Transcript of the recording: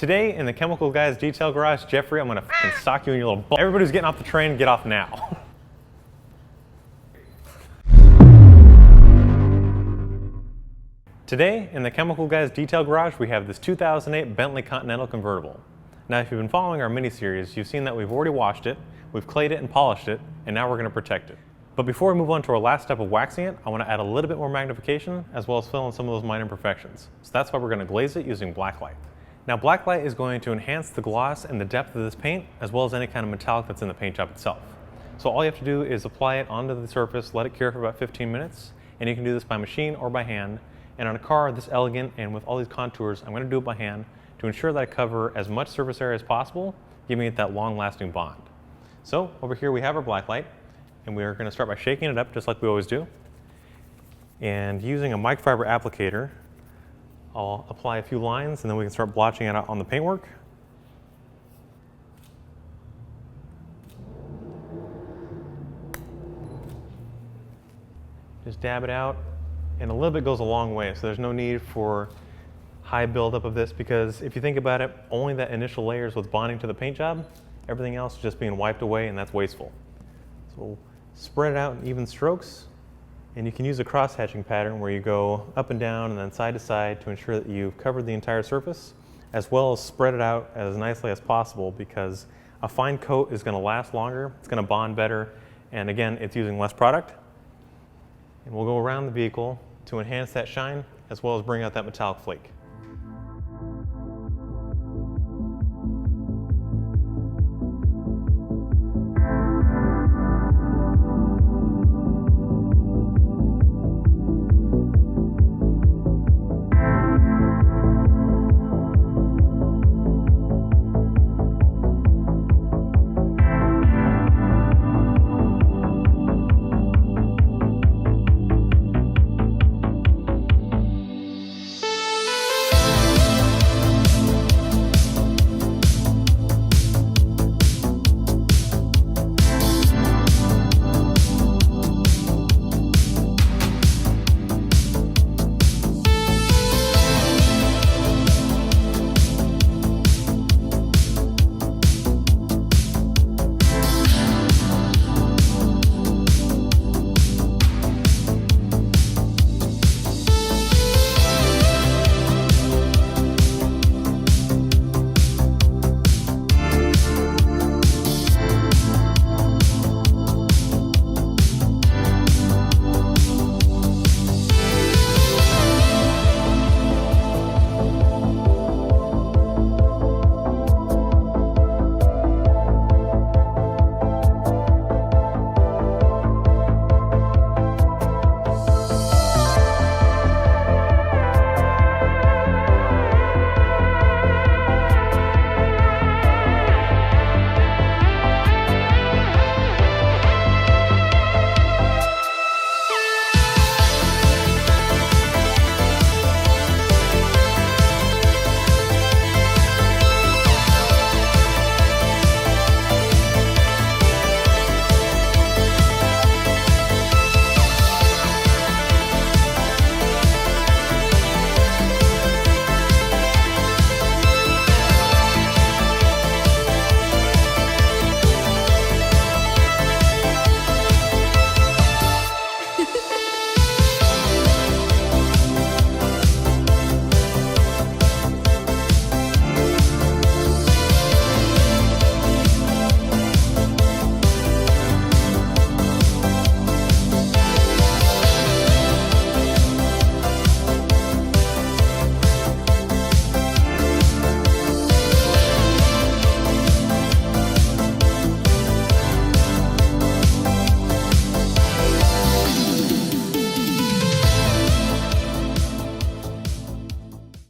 Today in the Chemical Guys Detail Garage, Jeffrey, I'm gonna fucking sock you in your little butt. Everybody who's getting off the train, get off now. Today in the Chemical Guys Detail Garage, we have this 2008 Bentley Continental convertible. Now, if you've been following our mini-series, you've seen that we've already washed it, we've clayed it and polished it, and now we're gonna protect it. But before we move on to our last step of waxing it, I wanna add a little bit more magnification, as well as fill in some of those minor imperfections. So that's why we're gonna glaze it using black light. Now, black light is going to enhance the gloss and the depth of this paint, as well as any kind of metallic that's in the paint job itself. So all you have to do is apply it onto the surface, let it cure for about 15 minutes, and you can do this by machine or by hand. And on a car this elegant and with all these contours, I'm going to do it by hand to ensure that I cover as much surface area as possible, giving it that long-lasting bond. So over here we have our black light, and we are going to start by shaking it up just like we always do. And using a microfiber applicator, I'll apply a few lines and then we can start blotching it out on the paintwork. Just dab it out, and a little bit goes a long way, so there's no need for high buildup of this, because if you think about it, only that initial layer is what's bonding to the paint job. Everything else is just being wiped away, and that's wasteful. So we'll spread it out in even strokes. And you can use a cross-hatching pattern where you go up and down and then side to side to ensure that you've covered the entire surface, as well as spread it out as nicely as possible, because a fine coat is going to last longer, it's going to bond better, and again, it's using less product. And we'll go around the vehicle to enhance that shine, as well as bring out that metallic flake.